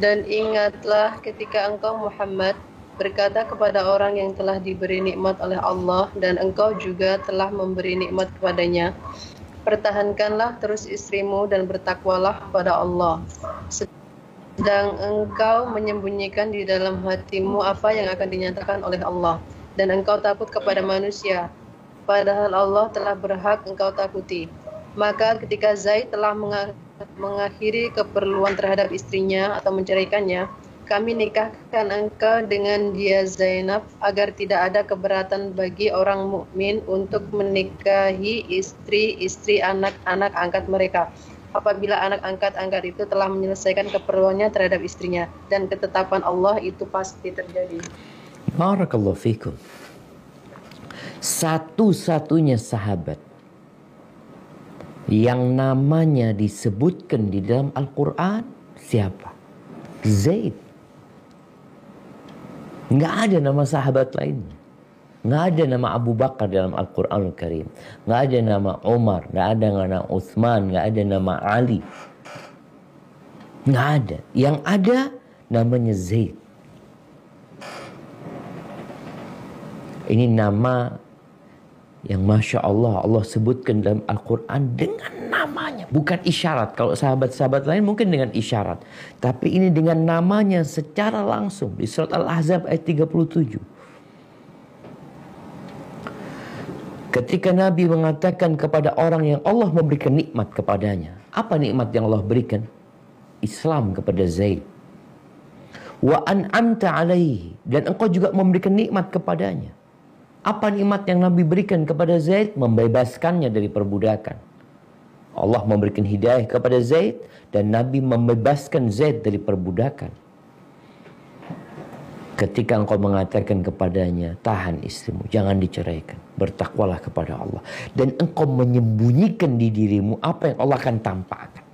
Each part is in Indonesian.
Dan ingatlah ketika engkau Muhammad berkata kepada orang yang telah diberi nikmat oleh Allah dan engkau juga telah memberi nikmat kepadanya, pertahankanlah terus istrimu dan bertakwalah kepada Allah. Sedang engkau menyembunyikan di dalam hatimu apa yang akan dinyatakan oleh Allah, dan engkau takut kepada manusia, padahal Allah telah berhak engkau takuti. Maka ketika Zaid telah mengakhiri keperluan terhadap istrinya atau menceraikannya, kami nikahkan engkau dengan dia Zainab agar tidak ada keberatan bagi orang mukmin untuk menikahi istri-istri anak-anak angkat mereka apabila anak angkat itu telah menyelesaikan keperluannya terhadap istrinya, dan ketetapan Allah itu pasti terjadi. Barakallahu fikum. Satu-satunya sahabat yang namanya disebutkan di dalam Al-Quran siapa? Zaid. Nggak ada nama sahabat lainnya. Nggak ada nama Abu Bakar dalam Al-Quran Al-Karim. Nggak ada nama Umar. Nggak ada nama Utsman. Nggak ada nama Ali. Nggak ada. Yang ada namanya Zaid. Ini nama yang Masya Allah, Allah sebutkan dalam Al-Quran dengan namanya. Bukan isyarat. Kalau sahabat-sahabat lain mungkin dengan isyarat. Tapi ini dengan namanya secara langsung. Di surat Al-Ahzab ayat 37. Ketika Nabi mengatakan kepada orang yang Allah memberikan nikmat kepadanya. Apa nikmat yang Allah berikan? Islam kepada Zaid. Wa an'amta alaihi. Dan engkau juga memberikan nikmat kepadanya. Apa nikmat yang Nabi berikan kepada Zaid? Membebaskannya dari perbudakan. Allah memberikan hidayah kepada Zaid dan Nabi membebaskan Zaid dari perbudakan. Ketika engkau mengatakan kepadanya, tahan istrimu, jangan diceraikan, bertakwalah kepada Allah, dan engkau menyembunyikan di dirimu apa yang Allah akan tampakkan.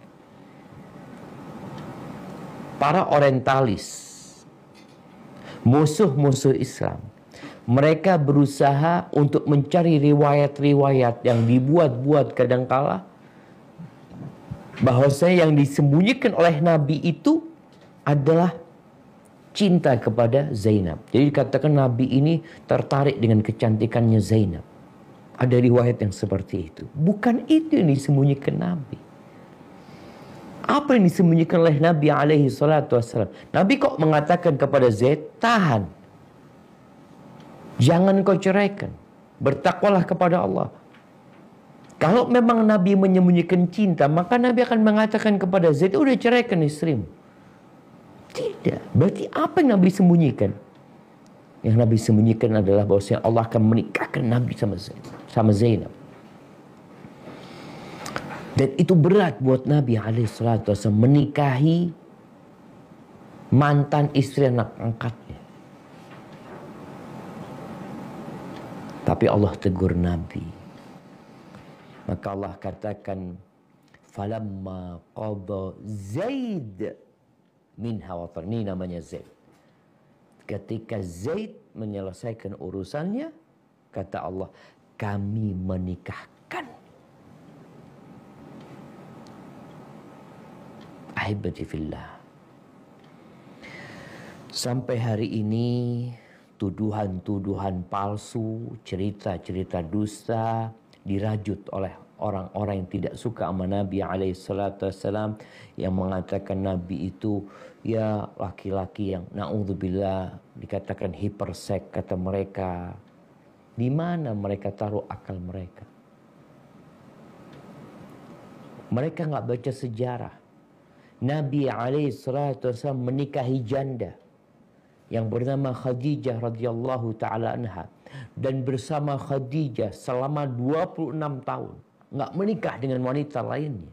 Para orientalis, musuh-musuh Islam, mereka berusaha untuk mencari riwayat-riwayat yang dibuat-buat kadangkala bahwasanya yang disembunyikan oleh Nabi itu adalah cinta kepada Zainab. Jadi dikatakan Nabi ini tertarik dengan kecantikannya Zainab. Ada riwayat yang seperti itu. Bukan itu yang disembunyikan Nabi. Apa yang disembunyikan oleh Nabi alaihi salatu wassalam? Nabi kok mengatakan kepada Zaid, tahan. Jangan kau ceraikan. Bertakwalah kepada Allah. Kalau memang Nabi menyembunyikan cinta, maka Nabi akan mengatakan kepada Zaid, udah ceraikan istrimu. Tidak. Berarti apa yang Nabi sembunyikan? Yang Nabi sembunyikan adalah bahwasanya Allah akan menikahkan Nabi sama Zainab. Dan itu berat buat Nabi SAW menikahi mantan istri anak angkatnya. Tapi Allah tegur Nabi. Maka Allah katakan, falamma qada Zaid minha watar. Ini namanya Zaid. Ketika Zaid menyelesaikan urusannya, kata Allah, kami menikahkan. Ahibati fillah. Sampai hari ini tuduhan-tuduhan palsu, cerita-cerita dusta dirajut oleh orang-orang yang tidak suka sama Nabi SAW, yang mengatakan Nabi itu ya laki-laki yang na'udzubillah dikatakan hiperseks kata mereka. Di mana mereka taruh akal mereka? Mereka nggak baca sejarah. Nabi SAW menikahi janda yang bernama Khadijah radhiyallahu taala anha, dan bersama Khadijah selama 26 tahun nggak menikah dengan wanita lainnya.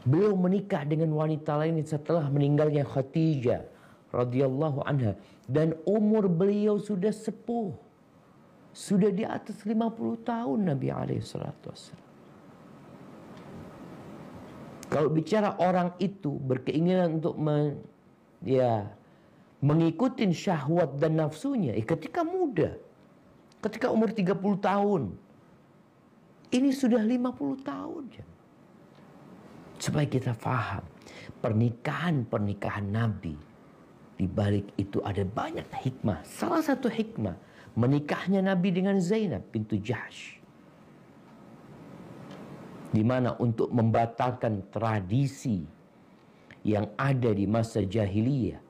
Beliau menikah dengan wanita lain setelah meninggalnya Khadijah radhiyallahu anha, dan umur beliau sudah sepuh, sudah di atas 50 tahun Nabi SAW. Kalau bicara orang itu berkeinginan untuk mengikuti syahwat dan nafsunya, ketika muda, ketika umur 30 tahun, ini sudah 50 tahun. Supaya kita faham, Pernikahan-pernikahan Nabi, di balik itu ada banyak hikmah. Salah satu hikmah menikahnya Nabi dengan Zainab bintu Jahsh, di mana untuk membatalkan tradisi yang ada di masa jahiliyah,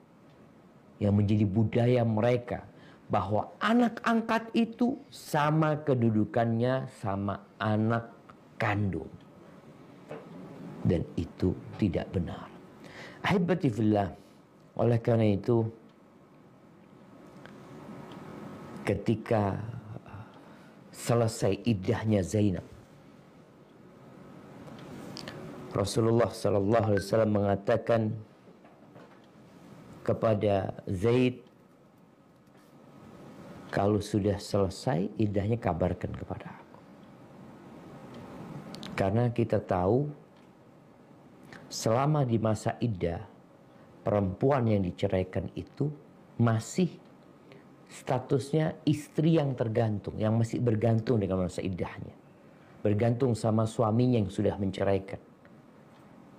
yang menjadi budaya mereka, bahwa anak angkat itu sama kedudukannya sama anak kandung. Dan itu tidak benar. Ahibati fillah, oleh karena itu ketika selesai iddahnya Zainab, Rasulullah sallallahu alaihi wasallam mengatakan kepada Zaid, kalau sudah selesai iddahnya kabarkan kepada aku. Karena kita tahu selama di masa iddah, perempuan yang diceraikan itu masih statusnya istri yang tergantung, yang masih bergantung dengan masa iddahnya. Bergantung sama suaminya yang sudah menceraikan.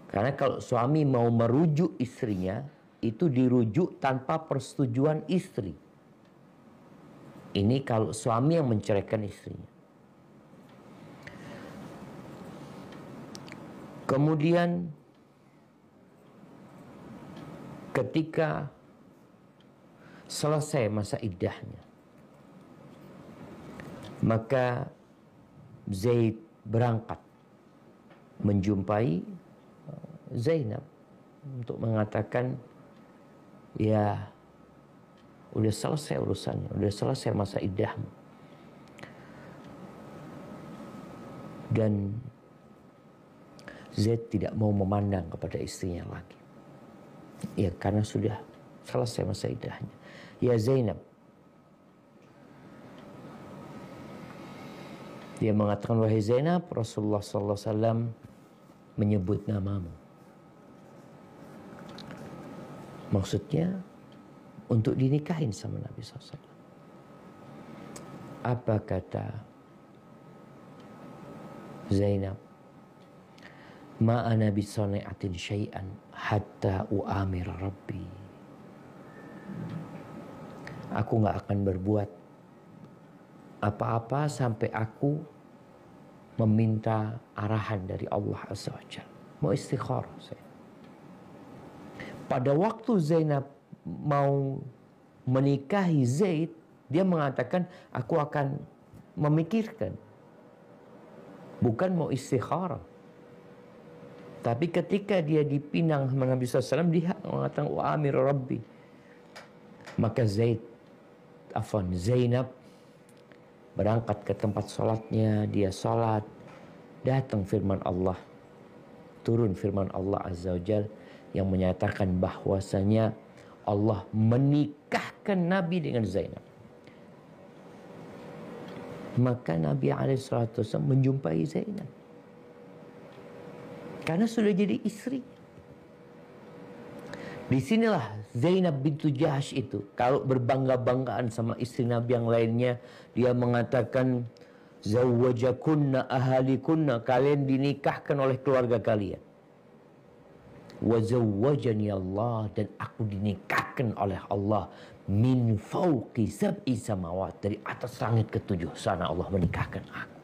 Karena kalau suami mau merujuk istrinya, itu dirujuk tanpa persetujuan istri. Ini kalau suami yang menceraikan istrinya. Kemudian ketika selesai masa iddahnya, maka Zaid berangkat menjumpai Zainab untuk mengatakan, ya udah selesai urusannya, udah selesai masa iddahmu. Dan Zaid tidak mau memandang kepada istrinya lagi. Ya karena sudah selesai masa iddahnya. Ya Zainab. Dia mengatakan, wahai Zainab, Rasulullah SAW menyebut namamu. Maksudnya untuk dinikahin sama Nabi SAW. Apa kata Zainab? Ma ana bisani'atin syai'an hatta u'amira Rabbi. Aku gak akan berbuat apa-apa sampai aku meminta arahan dari Allah Azza wa Jalla. Mau istikharah saya. Pada waktu Zainab mau menikahi Zaid, dia mengatakan, aku akan memikirkan. Bukan mau istikharah. Tapi ketika dia dipinang sama Nabi SAW, dia mengatakan, wa amir Rabbi. Maka Zainab berangkat ke tempat sholatnya, dia sholat, datang firman Allah. Turun firman Allah Azza wa Jalla yang menyatakan bahwasanya Allah menikahkan Nabi dengan Zainab. Maka Nabi SAW menjumpai Zainab. Karena sudah jadi istri. Disinilah Zainab bintu Jahsh itu, kalau berbangga-banggaan sama istri Nabi yang lainnya, dia mengatakan, zawwajakunna ahalikunna, kalian dinikahkan oleh keluarga kalian. Wa zawwajani Allah, dan aku dinikahkan oleh Allah min fauqi sab'i samawat, dari atas langit ketujuh sana Allah menikahkan aku.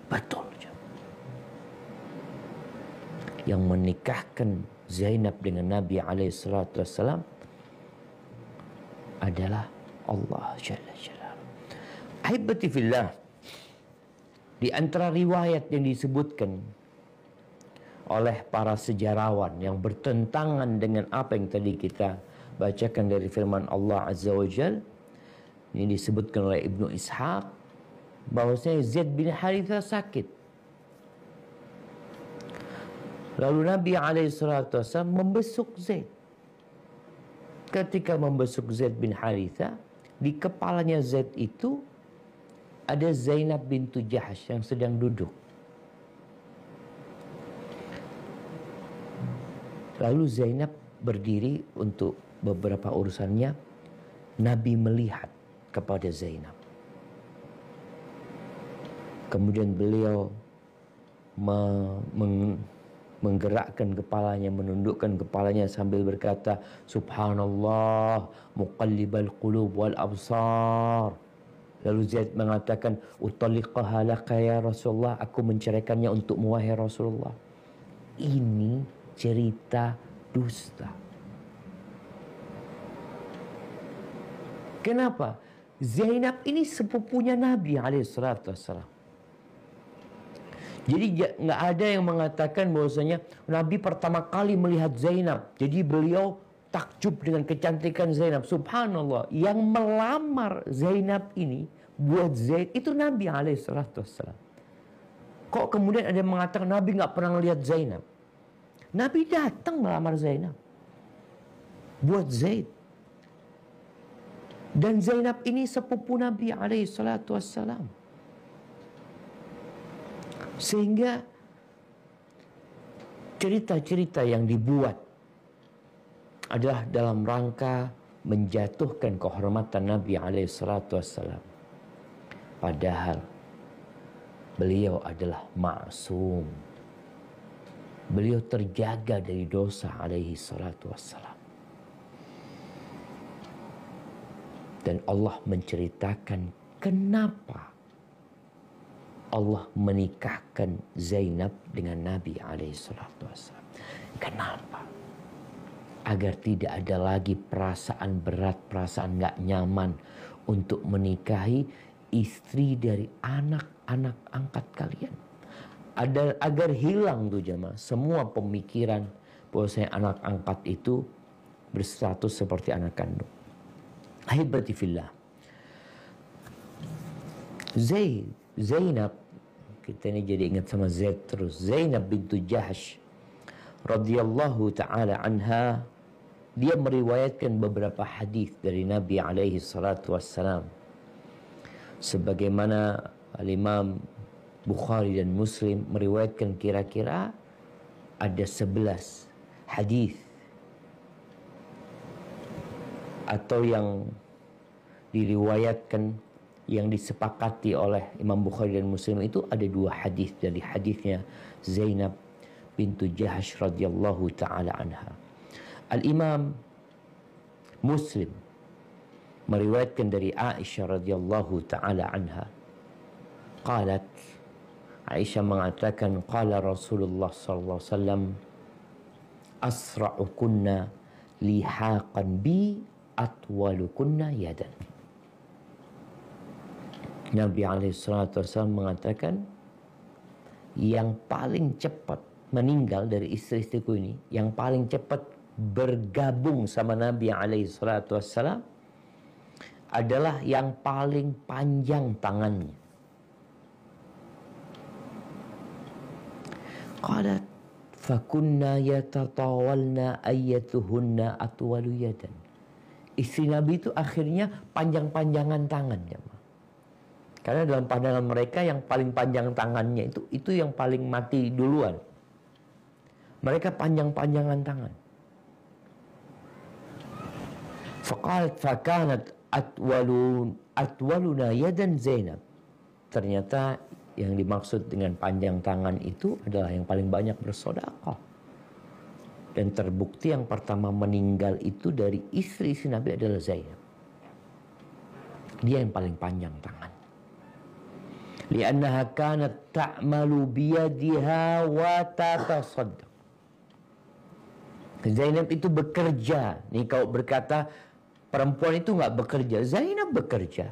Betul. Yang menikahkan Zainab dengan Nabi SAW adalah Allah Jalla Jalaluhu. Ahibati fillah, di antara riwayat yang disebutkan oleh para sejarawan yang bertentangan dengan apa yang tadi kita bacakan dari firman Allah Azza wa Jal, ini disebutkan oleh Ibnu Ishaq bahwasanya Zaid bin Harithah sakit. Lalu Nabi SAW membesuk Zaid. Ketika membesuk Zaid bin Harithah, di kepalanya Zaid itu ada Zainab bintu Jahsh yang sedang duduk. Lalu Zainab berdiri untuk beberapa urusannya. Nabi melihat kepada Zainab. Kemudian beliau menggerakkan kepalanya, menundukkan kepalanya sambil berkata, Subhanallah, muqallibal qulub wal absar. Lalu Zaid mengatakan, Utalliqaha laka ya Rasulullah, aku menceraikannya untukmu wahai Rasulullah. Ini cerita dusta. Kenapa? Zainab ini sepupunya Nabi SAW. Jadi nggak ada yang mengatakan bahwasanya Nabi pertama kali melihat Zainab, jadi beliau takjub dengan kecantikan Zainab. Subhanallah, yang melamar Zainab ini buat Zaid itu Nabi SAW. Kok kemudian ada yang mengatakan Nabi nggak pernah melihat Zainab? Nabi datang melamar Zainab buat Zaid. Dan Zainab ini sepupu Nabi SAW. Sehingga cerita-cerita yang dibuat adalah dalam rangka menjatuhkan kehormatan Nabi SAW. Padahal beliau adalah ma'sum. Beliau terjaga dari dosa SAW. Dan Allah menceritakan kenapa Allah menikahkan Zainab dengan Nabi SAW. Kenapa? Agar tidak ada lagi perasaan berat, perasaan gak nyaman untuk menikahi istri dari anak-anak angkat kalian. Agar hilang tuh jemaah semua pemikiran bahwasanya anak angkat itu berstatus seperti anak kandung. Ahibati fillah. Zainab, kita ini jadi ingat sama Zaid terus. Zainab bintu Jahsh radhiyallahu taala anha, dia meriwayatkan beberapa hadis dari Nabi alaihi salatu wassalam. Sebagaimana Al-Imam Bukhari dan Muslim meriwayatkan kira-kira ada 11 hadis atau yang diriwayatkan, yang disepakati oleh Imam Bukhari dan Muslim itu ada 2 hadis dari hadisnya Zainab bintu Jahsh radhiyallahu taala anha. Al-Imam Muslim meriwayatkan dari Aisyah radhiyallahu taala anha. Qalat, Aisyah mengatakan, qala Rasulullah sallallahu alaihi wasallam, asra'ukunna lihaqan bi atwalukunna yadan. Nabi SAW mengatakan, yang paling cepat meninggal dari istri-istriku ini, yang paling cepat bergabung sama Nabi SAW adalah yang paling panjang tangannya. Qalat fakunna yatatawalna ayyatuhunna atwalu yadan. Istri Nabi itu akhirnya panjang-panjangan tangannya. Karena dalam pandangan mereka yang paling panjang tangannya itu yang paling mati duluan. Mereka panjang-panjangan tangan. Faqalat fakanat atwaluna yadan Zainab. Ternyata yang dimaksud dengan panjang tangan itu adalah yang paling banyak bersedekah. Dan terbukti yang pertama meninggal itu dari istri-istri Nabi adalah Zainab. Dia yang paling panjang tangan. Li'annaha kanat ta'malu biyadiha wa tatasaddaq. Zainab itu bekerja. Nih kalau berkata perempuan itu nggak bekerja, Zainab bekerja.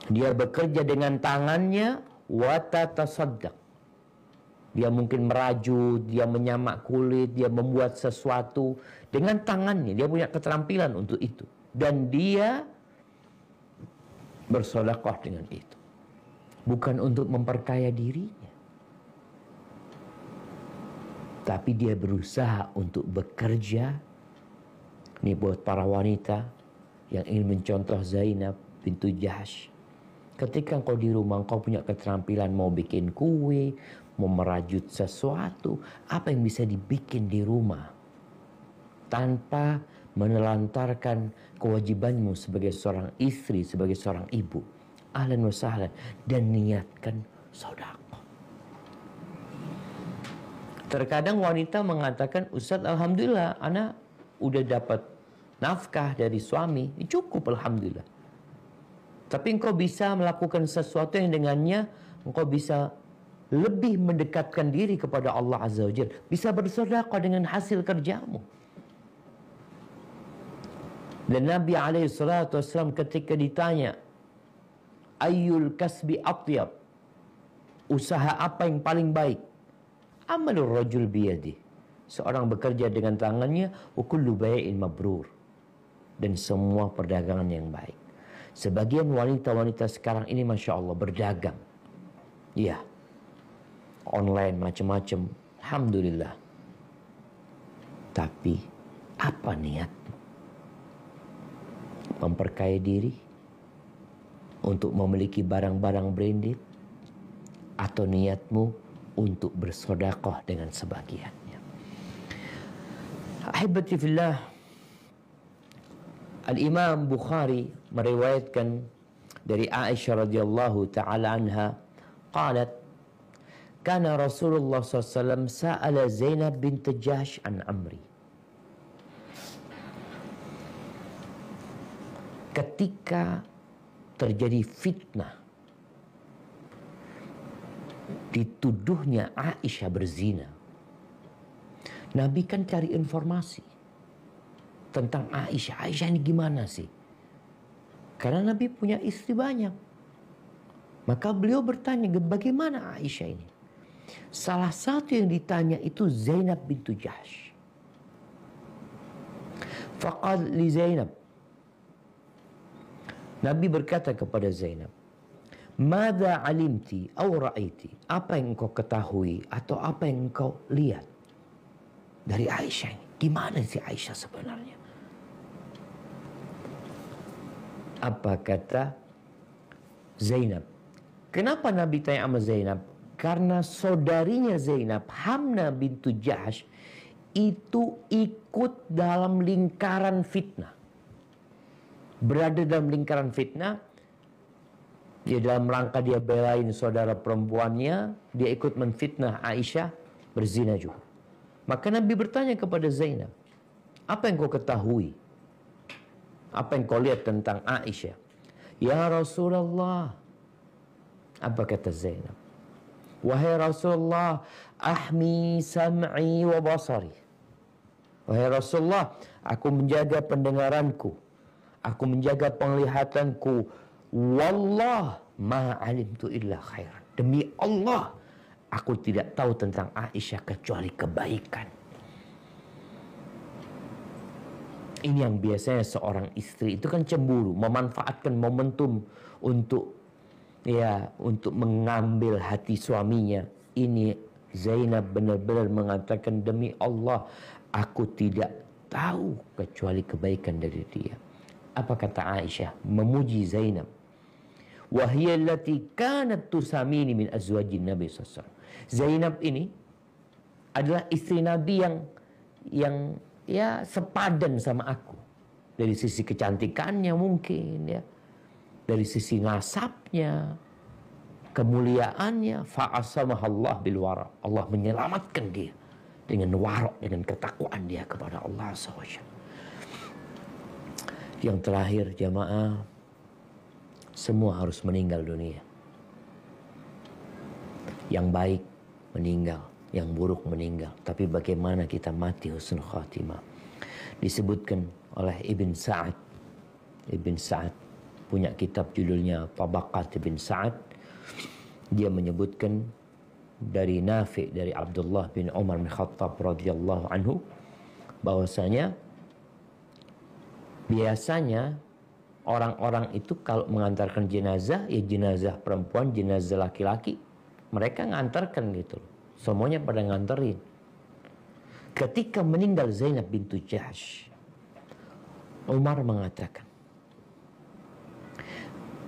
Dia bekerja dengan tangannya wa tatasaddaq. Dia mungkin merajut, dia menyamak kulit, dia membuat sesuatu dengan tangannya. Dia punya keterampilan untuk itu. Dan dia bersedekah dengan itu. Bukan untuk memperkaya dirinya. Tapi dia berusaha untuk bekerja. Ini buat para wanita yang ingin mencontoh Zainab bintu Jahsh. Ketika engkau di rumah, engkau punya keterampilan mau bikin kue, mau merajut sesuatu, apa yang bisa dibikin di rumah tanpa menelantarkan kewajibanmu sebagai seorang istri, sebagai seorang ibu. Ahlan wa sahlan. Dan niatkan sedekah. Terkadang wanita mengatakan, Ustaz, alhamdulillah, anak udah dapat nafkah dari suami, cukup alhamdulillah. Tapi engkau bisa melakukan sesuatu yang dengannya engkau bisa lebih mendekatkan diri kepada Allah Azza wa Jalla, bisa bersedekah dengan hasil kerjamu. Dan Nabi SAW ketika ditanya, ayyul kasbi atyab, usaha apa yang paling baik? Amalur rajul biyadih, seorang bekerja dengan tangannya, wa kullu bai'in mabrur, dan semua perdagangan yang baik. Sebagian wanita-wanita sekarang ini Masya Allah berdagang, ya, online macam-macam, alhamdulillah. Tapi apa niatmu? Memperkaya diri untuk memiliki barang-barang branded, atau niatmu untuk bersedekah dengan sebagiannya? Ahibati fillah, Al-Imam Bukhari meriwayatkan dari Aisyah radhiyallahu taala anha, qalat, kana Rasulullah SAW sa'ala Zainab bint Jahsh an amri. Ketika terjadi fitnah, dituduhnya Aisyah berzina, Nabi kan cari informasi tentang Aisyah. Aisyah ini gimana sih? Karena Nabi punya istri banyak. Maka beliau bertanya, bagaimana Aisyah ini? Salah satu yang ditanya itu Zainab bintu Jahsh. Faqal li Zainab, Nabi berkata kepada Zainab, Mada alimti aw ra'aiti, apa yang engkau ketahui atau apa yang engkau lihat dari Aisyah ini? Gimana sih Aisyah sebenarnya? Apa kata Zainab? Kenapa Nabi tanya sama Zainab? Karena saudarinya Zainab, Hamna bintu Jahsh, itu ikut dalam lingkaran fitnah. Berada dalam lingkaran fitnah. Dia dalam rangka dia belain saudara perempuannya, dia ikut menfitnah Aisyah, berzina juga. Maka Nabi bertanya kepada Zainab, apa yang kau ketahui? Apa yang kau lihat tentang Aisyah? Ya Rasulullah, apa kata Zainab? Wahai Rasulullah, ahmi sam'i wa basari. Wahai Rasulullah, aku menjaga pendengaranku, aku menjaga penglihatanku. Wallah ma alimtu illa khairan. Demi Allah, aku tidak tahu tentang Aisyah kecuali kebaikan. Ini yang biasanya seorang istri itu kan cemburu, memanfaatkan momentum untuk mengambil hati suaminya. Ini Zainab benar-benar mengatakan, demi Allah, aku tidak tahu kecuali kebaikan dari dia. Apa kata Aisyah? Memuji Zainab. Wahiyya allati kanat tusamini min azwajin Nabi SAW. Zainab ini adalah istri Nabi yang ya sepadan sama aku. Dari sisi kecantikannya mungkin ya. Dari sisi nasabnya, kemuliaannya, fa'asamahallah bil wara. Allah menyelamatkan dia dengan wara, dengan ketakwaan dia kepada Allah SWT. Yang terakhir jamaah, semua harus meninggal dunia. Yang baik meninggal, yang buruk meninggal. Tapi bagaimana kita mati husnul khatimah? Disebutkan oleh Ibn Sa'ad. Ibn Sa'ad punya kitab judulnya Tabaqat Ibn Sa'ad. Dia menyebutkan dari Nafi', dari Abdullah bin Umar bin Khattab radhiyallahu anhu, bahwasanya biasanya orang-orang itu kalau mengantarkan jenazah, ya jenazah perempuan, jenazah laki-laki, mereka ngantarkan gitu. Semuanya pada nganterin. Ketika meninggal Zainab bintu Jahsh, Umar mengatakan,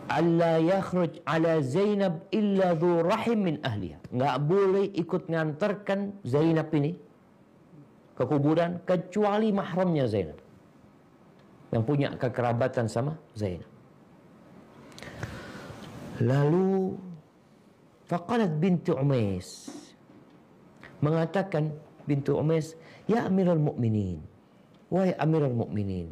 Allah yakhruj ala Zainab illa dhu rahim min ahliha. Nggak boleh ikut ngantarkan Zainab ini ke kuburan kecuali mahramnya Zainab, yang punya kekerabatan sama Zainab. Lalu faqalat binti Umais, mengatakan bintu Umais, "Ya Amirul Mukminin, wahai Amirul Mukminin,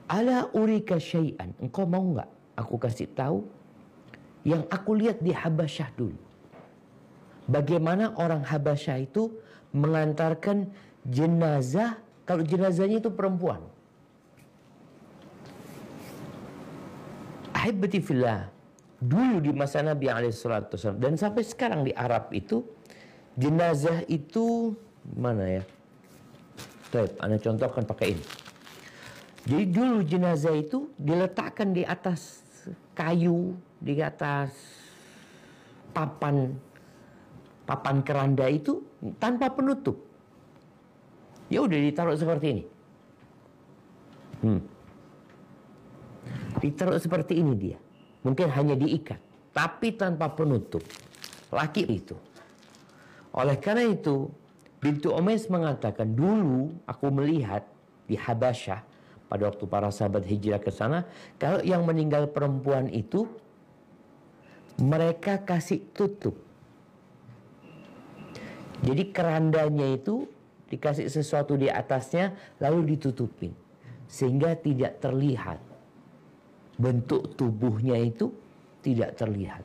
ala urika syai'an, engkau mau enggak aku kasih tahu yang aku lihat di Habasyah dulu. Bagaimana orang Habasyah itu mengantarkan jenazah, kalau jenazahnya itu perempuan." Ahibati fillah, dulu di masa Nabi SAW dan sampai sekarang di Arab itu, jenazah itu mana ya? Baik, Anda contohkan pakai ini. Jadi dulu jenazah itu diletakkan di atas kayu, di atas papan keranda itu tanpa penutup. Ya udah ditaruh seperti ini. Ditaruh seperti ini dia. Mungkin hanya diikat, tapi tanpa penutup. Laki itu. Oleh karena itu, bintu Umais mengatakan, dulu aku melihat di Habasyah pada waktu para sahabat hijrah ke sana, kalau yang meninggal perempuan itu mereka kasih tutup. Jadi kerandanya itu dikasih sesuatu di atasnya lalu ditutupin sehingga tidak terlihat. Bentuk tubuhnya itu tidak terlihat.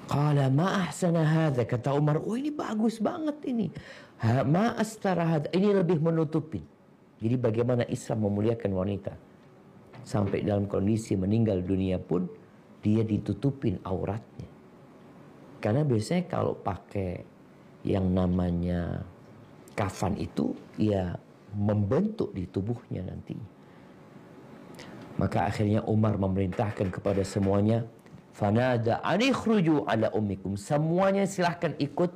Qala ma ahsana hadza, kata Umar, oh ini bagus banget ini. Ma astara hadza, ini lebih menutupin. Jadi bagaimana Islam memuliakan wanita. Sampai dalam kondisi meninggal dunia pun dia ditutupin auratnya. Karena biasanya kalau pakai yang namanya kafan itu ya membentuk di tubuhnya nantinya. Maka akhirnya Umar memerintahkan kepada semuanya, fanada anikhruju ala ummikum, semuanya silahkan ikut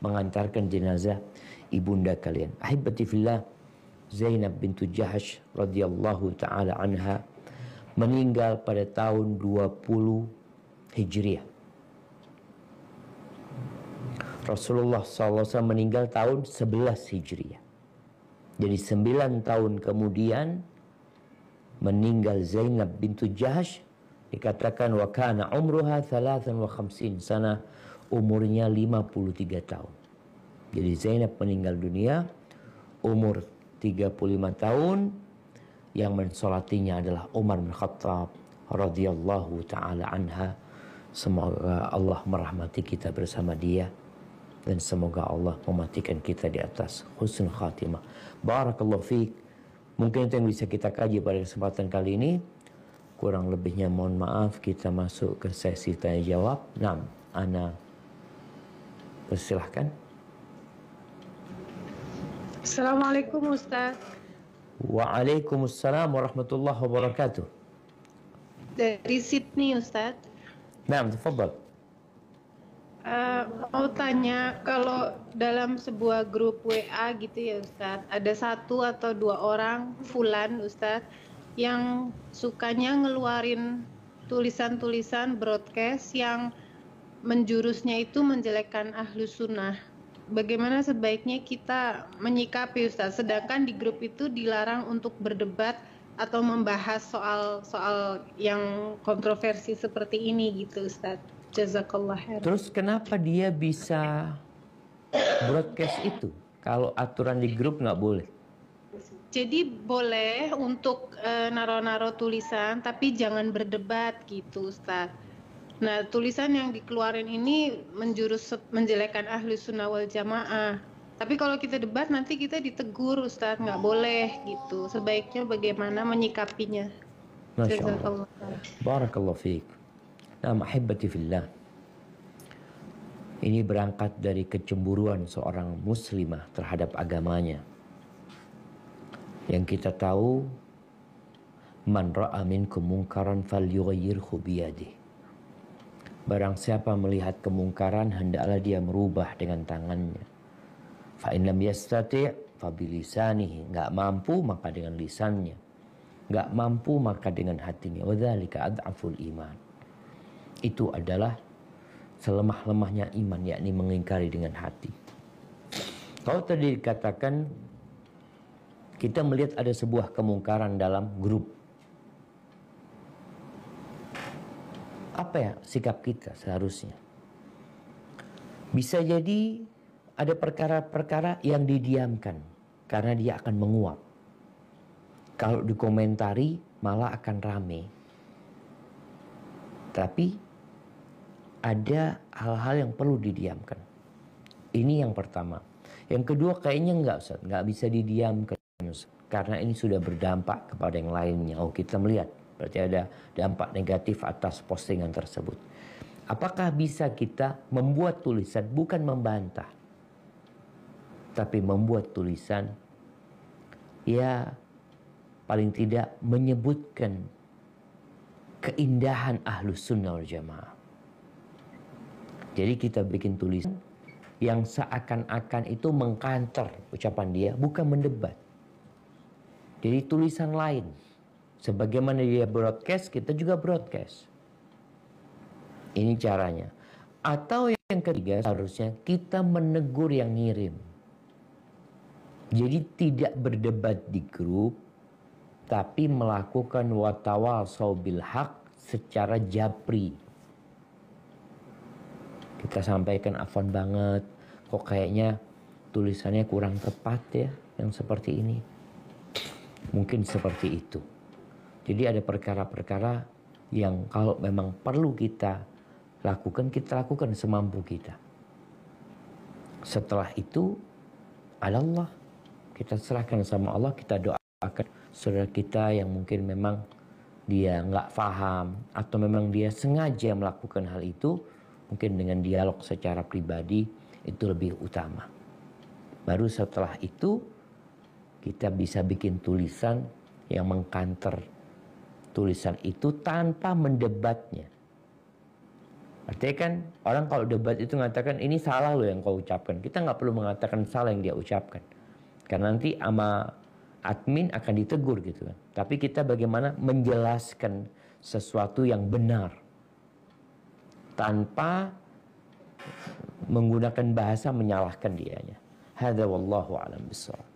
mengantarkan jenazah ibunda kalian. Ahibati fillah, Zainab bintu Jahash radhiyallahu taala anha meninggal pada tahun 20 Hijriah. Rasulullah SAW meninggal tahun 11 Hijriah. Jadi 9 tahun kemudian meninggal Zainab bintu Jahash, dikatakan wa kana umruha 53 sana, umurnya 53 tahun. Jadi Zainab meninggal dunia umur 35 tahun, yang mensolatinya adalah Umar bin Khattab radhiyallahu taala anha. Semoga Allah merahmati kita bersama dia dan semoga Allah mematikan kita di atas husnul khatimah. Barakallahu fiik. Mungkin itu yang bisa kita kaji pada kesempatan kali ini. Kurang lebihnya mohon maaf. Kita masuk ke sesi tanya jawab. Naam, Ana persilahkan. Assalamualaikum Ustaz. Waalaikumsalam warahmatullahi wabarakatuh. Dari Sydney Ustaz. Naam, tafadhal. Mau tanya, kalau dalam sebuah grup WA gitu ya Ustadz, ada 1 atau 2 orang fulan Ustadz yang sukanya ngeluarin tulisan-tulisan broadcast yang menjurusnya itu menjelekkan Ahlus Sunnah. Bagaimana sebaiknya kita menyikapi Ustadz? Sedangkan di grup itu dilarang untuk berdebat atau membahas soal yang kontroversi seperti ini gitu Ustadz. Jazakallah khair. Terus kenapa dia bisa broadcast itu? Kalau aturan di grup nggak boleh. Jadi boleh untuk naro-naro tulisan, tapi jangan berdebat gitu Ustaz. Nah, tulisan yang dikeluarin ini menjelekkan Ahlu Sunnah wal Jamaah. Tapi kalau kita debat nanti kita ditegur Ustaz, nggak boleh gitu. Sebaiknya bagaimana menyikapinya? Masya Allah. Barakallahu fiik. Nah, ahibati fillah. Ini berangkat dari kecemburuan seorang muslimah terhadap agamanya. Yang kita tahu, man ra'a minkum munkaran falyughayyirhu biyadihi. Barang siapa melihat kemungkaran, hendaklah dia merubah dengan tangannya. Fa in lam yastati' fa bilisanihi. Enggak mampu maka dengan lisannya. Enggak mampu maka dengan hatinya. Wa dzalika ad'aful iman. Itu adalah selemah-lemahnya iman, yakni mengingkari dengan hati. Kalau tadi dikatakan kita melihat ada sebuah kemungkaran dalam grup, apa ya sikap kita seharusnya? Bisa jadi ada perkara-perkara yang didiamkan karena dia akan menguap. Kalau dikomentari malah akan rame. Tapi ada hal-hal yang perlu didiamkan. Ini yang pertama. Yang kedua kayaknya enggak, Ustaz, enggak bisa didiamkan, Ustaz, karena ini sudah berdampak kepada yang lainnya. Oh, kita melihat berarti ada dampak negatif atas postingan tersebut. Apakah bisa kita membuat tulisan bukan membantah, tapi membuat tulisan ya paling tidak menyebutkan keindahan Ahlus Sunnah wal Jamaah. Jadi kita bikin tulisan yang seakan-akan itu mengkanter ucapan dia, bukan mendebat. Jadi tulisan lain. Sebagaimana dia broadcast, kita juga broadcast. Ini caranya. Atau yang ketiga, harusnya kita menegur yang ngirim. Jadi tidak berdebat di grup, tapi melakukan watawasau bil haq secara japri. Kita sampaikan, afwan banget, kok kayaknya tulisannya kurang tepat ya, yang seperti ini. Mungkin seperti itu. Jadi ada perkara-perkara yang kalau memang perlu kita lakukan semampu kita. Setelah itu, Allah, kita serahkan sama Allah, kita doakan saudara kita yang mungkin memang dia nggak paham atau memang dia sengaja melakukan hal itu, mungkin dengan dialog secara pribadi itu lebih utama. Baru setelah itu kita bisa bikin tulisan yang mengkanter tulisan itu tanpa mendebatnya. Artinya kan orang kalau debat itu mengatakan ini salah loh yang kau ucapkan. Kita nggak perlu mengatakan salah yang dia ucapkan. Karena nanti sama admin akan ditegur gitu kan. Tapi kita bagaimana menjelaskan sesuatu yang benar tanpa menggunakan bahasa menyalahkan dianya. Hadza wallahu a'lam bishawab.